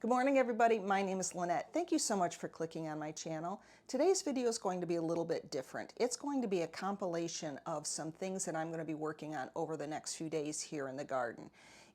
Good morning, everybody. My name is Lynette. Thank you so much for clicking on my channel. Today's video is going to be a little bit different. It's going to be a compilation of some things that I'm going to be working on over the next few days here in the garden.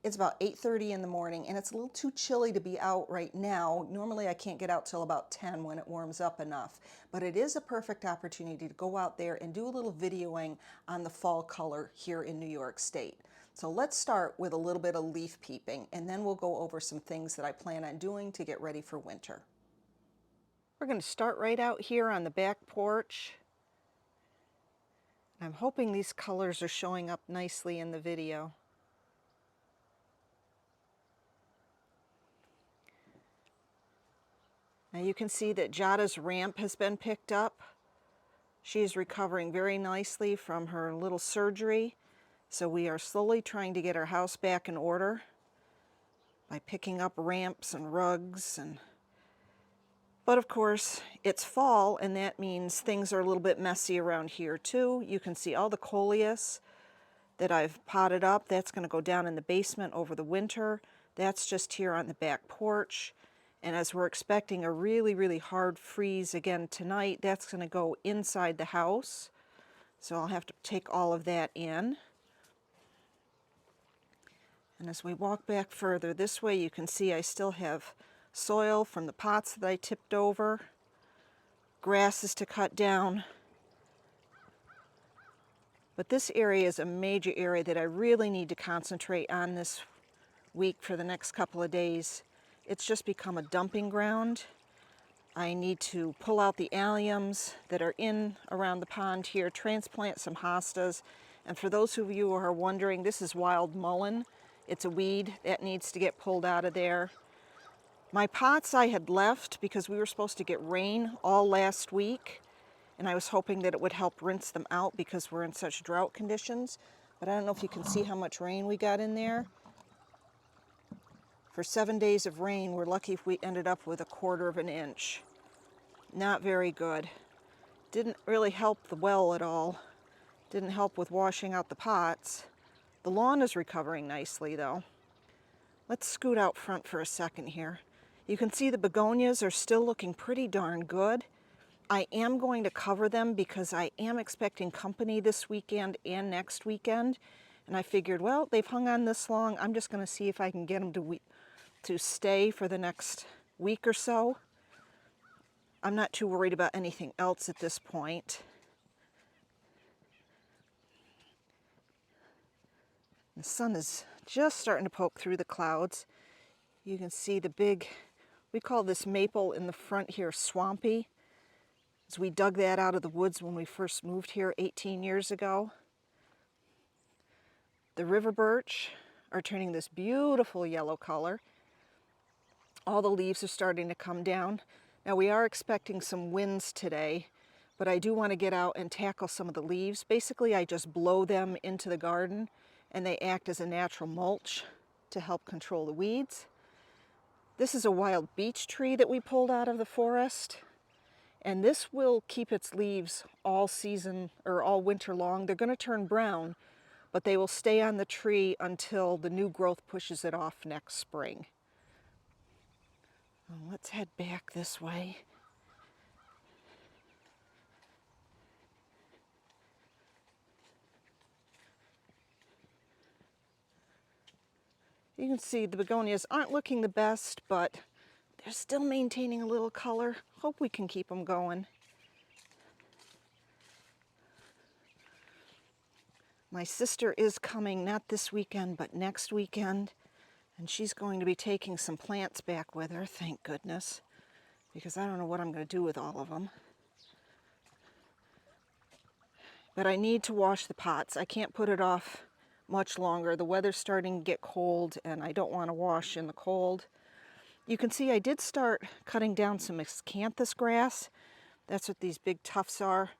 It's about 8:30 in the morning and it's a little too chilly to be out right now. Normally I can't get out till about 10 when it warms up enough, but it is a perfect opportunity to go out there and do a little videoing on the fall color here in New York State. So let's start with a little bit of leaf peeping, and then we'll go over some things that I plan on doing to get ready for winter. We're going to start right out here on the back porch. I'm hoping these colors are showing up nicely in the video. Now you can see that Jada's ramp has been picked up. She is recovering very nicely from her little surgery. So we are slowly trying to get our house back in order by picking up ramps and rugs. But of course, it's fall, and that means things are a little bit messy around here too. You can see all the coleus that I've potted up. That's going to go down in the basement over the winter. That's just here on the back porch. And as we're expecting a really, really hard freeze again tonight, that's going to go inside the house. So I'll have to take all of that in. And as we walk back further this way, you can see I still have soil from the pots that I tipped over, grasses to cut down. But this area is a major area that I really need to concentrate on this week for the next couple of days. It's just become a dumping ground. I need to pull out the alliums that are in around the pond here, transplant some hostas. And for those of you who are wondering, this is wild mullein. It's a weed that needs to get pulled out of there. My pots I had left because we were supposed to get rain all last week, and I was hoping that it would help rinse them out because we're in such drought conditions. But I don't know if you can see how much rain we got in there. For 7 days of rain, we're lucky if we ended up with 1/4 of an inch. Not very good. Didn't really help the well at all. Didn't help with washing out the pots. The lawn is recovering nicely though. Let's scoot out front for a second here. You can see the begonias are still looking pretty darn good. I am going to cover them because I am expecting company this weekend and next weekend. And I figured, well, they've hung on this long. I'm just going to see if I can get them to stay for the next week or so. I'm not too worried about anything else at this point. The sun is just starting to poke through the clouds. You can see the big, we call this maple in the front here swampy, as we dug that out of the woods when we first moved here 18 years ago. The river birch are turning this beautiful yellow color. All the leaves are starting to come down. Now we are expecting some winds today, but I do want to get out and tackle some of the leaves. Basically, I just blow them into the garden and they act as a natural mulch to help control the weeds. This is a wild beech tree that we pulled out of the forest, and this will keep its leaves all season or all winter long. They're going to turn brown, but they will stay on the tree until the new growth pushes it off next spring. Well, let's head back this way. You can see the begonias aren't looking the best, but they're still maintaining a little color. Hope we can keep them going. My sister is coming, not this weekend, but next weekend. And she's going to be taking some plants back with her, thank goodness, because I don't know what I'm going to do with all of them. But I need to wash the pots. I can't put it off much longer. The weather's starting to get cold and I don't want to wash in the cold. You can see I did start cutting down some miscanthus grass. That's what these big tufts are.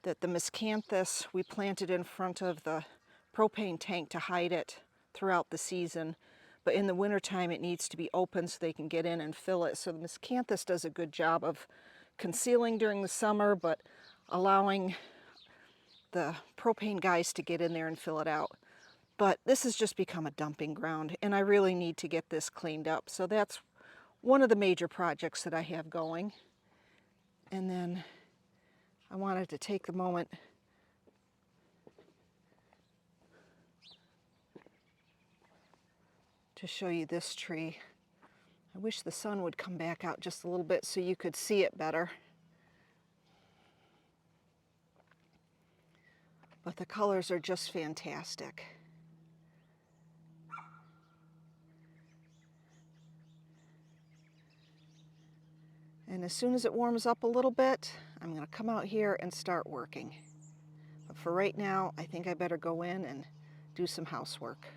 That the miscanthus we planted in front of the propane tank to hide it throughout the season. But in the wintertime it needs to be open so they can get in and fill it. So the miscanthus does a good job of concealing during the summer, but allowing the propane guys to get in there and fill it out. But this has just become a dumping ground and I really need to get this cleaned up. So that's one of the major projects that I have going. And then I wanted to take the moment to show you this tree. I wish the sun would come back out just a little bit so you could see it better. But the colors are just fantastic. And as soon as it warms up a little bit, I'm going to come out here and start working. But for right now, I think I better go in and do some housework.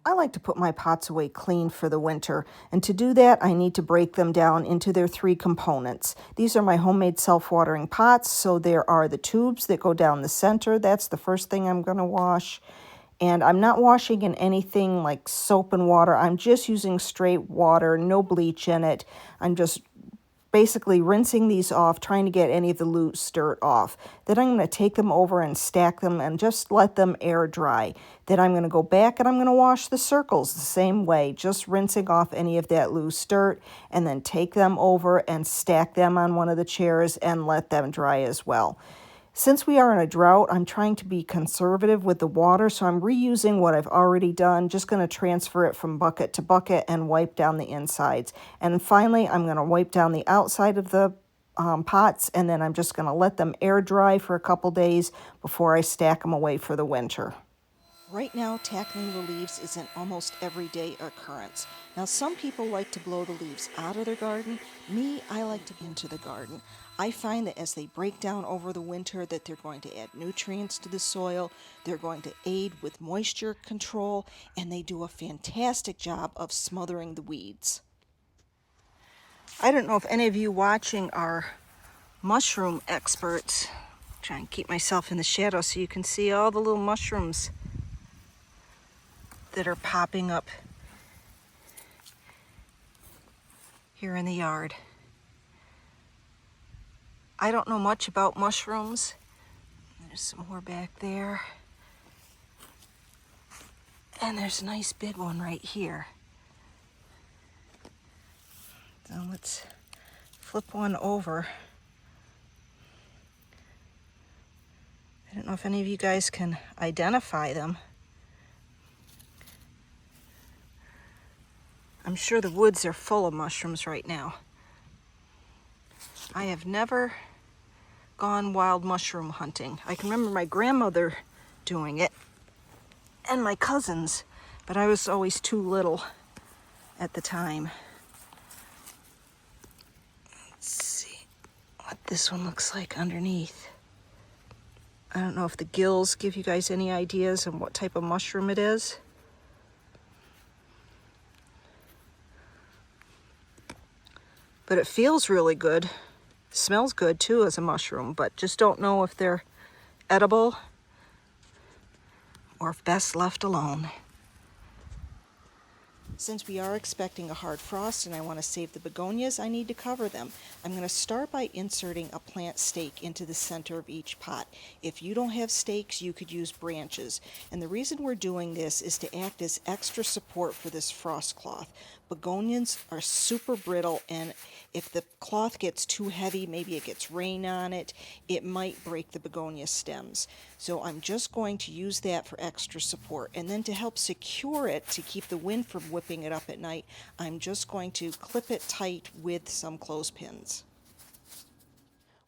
I like to put my pots away clean for the winter, and to do that I need to break them down into their 3 components. These are my homemade self-watering pots, so there are the tubes that go down the center. That's the first thing I'm going to wash. And I'm not washing in anything like soap and water. I'm just using straight water, no bleach in it. I'm just basically rinsing these off, trying to get any of the loose dirt off. Then I'm going to take them over and stack them and just let them air dry. Then I'm going to go back and I'm going to wash the circles the same way, just rinsing off any of that loose dirt, and then take them over and stack them on one of the chairs and let them dry as well. Since we are in a drought, I'm trying to be conservative with the water, so I'm reusing what I've already done, just going to transfer it from bucket to bucket and wipe down the insides. And finally, I'm going to wipe down the outside of the pots, and then I'm just going to let them air dry for a couple days before I stack them away for the winter. Right now, tackling the leaves is an almost everyday occurrence. Now, some people like to blow the leaves out of their garden. Me, I like to into the garden. I find that as they break down over the winter, that they're going to add nutrients to the soil, they're going to aid with moisture control, and they do a fantastic job of smothering the weeds. I don't know if any of you watching are mushroom experts. I'm trying to keep myself in the shadow so you can see all the little mushrooms that are popping up here in the yard. I don't know much about mushrooms. There's some more back there. And there's a nice big one right here. So let's flip one over. I don't know if any of you guys can identify them. I'm sure the woods are full of mushrooms right now. I have never gone wild mushroom hunting. I can remember my grandmother doing it and my cousins, but I was always too little at the time. Let's see what this one looks like underneath. I don't know if the gills give you guys any ideas on what type of mushroom it is. But it feels really good. Smells good too as a mushroom, but just don't know if they're edible or if best left alone. Since we are expecting a hard frost and I want to save the begonias, I need to cover them. I'm going to start by inserting a plant stake into the center of each pot. If you don't have stakes, you could use branches. And the reason we're doing this is to act as extra support for this frost cloth. Begonias are super brittle, and if the cloth gets too heavy, maybe it gets rain on it, it might break the begonia stems. So I'm just going to use that for extra support. And then to help secure it, to keep the wind from whipping it up at night, I'm just going to clip it tight with some clothespins.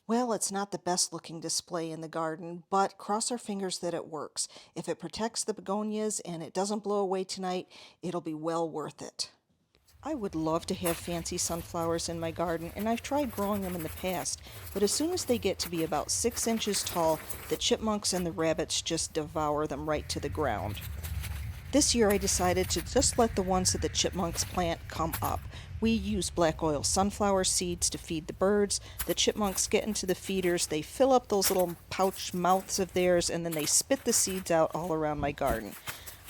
Well, it's not the best looking display in the garden, but cross our fingers that it works. If it protects the begonias and it doesn't blow away tonight, it'll be well worth it. I would love to have fancy sunflowers in my garden, and I've tried growing them in the past, but as soon as they get to be about 6 inches tall, the chipmunks and the rabbits just devour them right to the ground. This year I decided to just let the ones that the chipmunks plant come up. We use black oil sunflower seeds to feed the birds. The chipmunks get into the feeders, they fill up those little pouch mouths of theirs, and then they spit the seeds out all around my garden.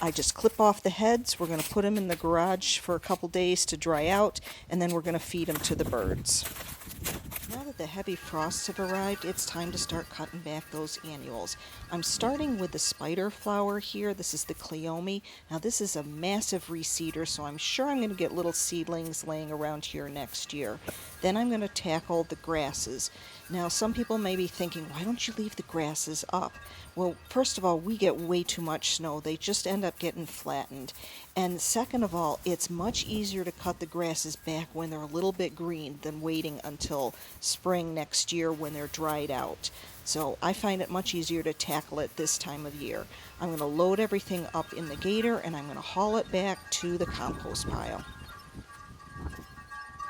I just clip off the heads. We're going to put them in the garage for a couple days to dry out, and then we're going to feed them to the birds. Now that the heavy frosts have arrived, it's time to start cutting back those annuals. I'm starting with the spider flower here. This is the cleome. Now this is a massive reseeder, so I'm sure I'm going to get little seedlings laying around here next year. Then I'm going to tackle the grasses. Now some people may be thinking, why don't you leave the grasses up? Well, first of all, we get way too much snow. They just end up getting flattened. And second of all, it's much easier to cut the grasses back when they're a little bit green than waiting until spring next year when they're dried out. So I find it much easier to tackle it this time of year. I'm going to load everything up in the gator and I'm going to haul it back to the compost pile.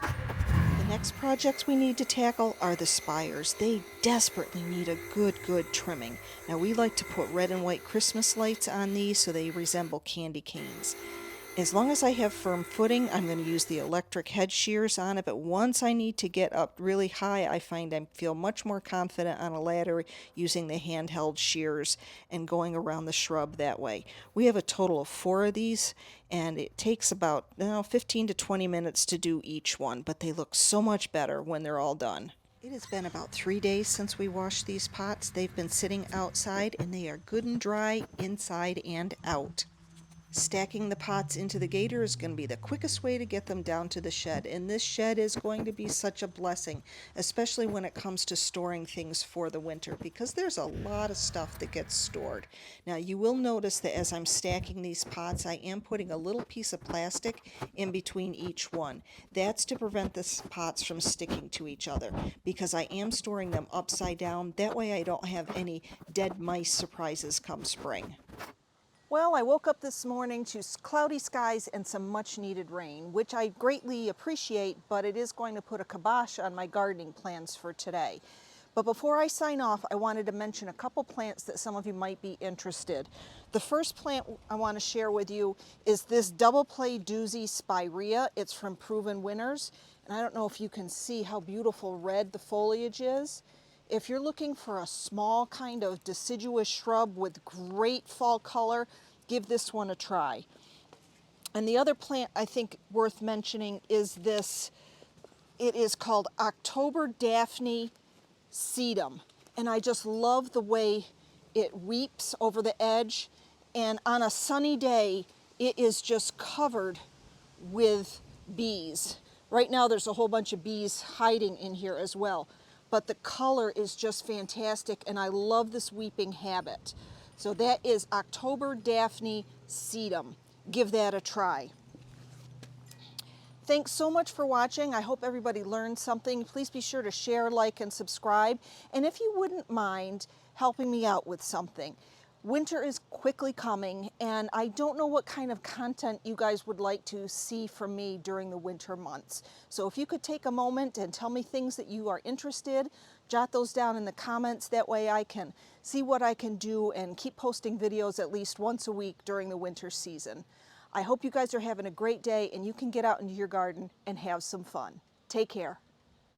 The next projects we need to tackle are the spires. They desperately need a good trimming. Now we like to put red and white Christmas lights on these so they resemble candy canes. As long as I have firm footing, I'm going to use the electric head shears on it, but once I need to get up really high, I find I feel much more confident on a ladder using the handheld shears and going around the shrub that way. We have a total of 4 of these, and it takes about 15 to 20 minutes to do each one, but they look so much better when they're all done. It has been about 3 days since we washed these pots. They've been sitting outside, and they are good and dry inside and out. Stacking the pots into the gator is going to be the quickest way to get them down to the shed, and this shed is going to be such a blessing, especially when it comes to storing things for the winter, because there's a lot of stuff that gets stored. Now you will notice that as I'm stacking these pots, I am putting a little piece of plastic in between each one. That's to prevent the pots from sticking to each other, because I am storing them upside down. That way I don't have any dead mice surprises come spring. Well, I woke up this morning to cloudy skies and some much needed rain, which I greatly appreciate, but it is going to put a kibosh on my gardening plans for today. But before I sign off, I wanted to mention a couple plants that some of you might be interested. The first plant I want to share with you is this double play doozy spirea. It's from Proven Winners, and I don't know if you can see how beautiful red the foliage is. If you're looking for a small kind of deciduous shrub with great fall color, give this one a try. And the other plant I think worth mentioning is this. It is called October Daphne sedum. And I just love the way it weeps over the edge. And on a sunny day, it is just covered with bees. Right now there's a whole bunch of bees hiding in here as well. But the color is just fantastic, and I love this weeping habit. So that is October Daphne sedum. Give that a try. Thanks so much for watching. I hope everybody learned something. Please be sure to share, like, and subscribe. And if you wouldn't mind helping me out with something. Winter is quickly coming, and I don't know what kind of content you guys would like to see from me during the winter months. So if you could take a moment and tell me things that you are interested, jot those down in the comments. That way I can see what I can do and keep posting videos at least once a week during the winter season. I hope you guys are having a great day and you can get out into your garden and have some fun. Take care.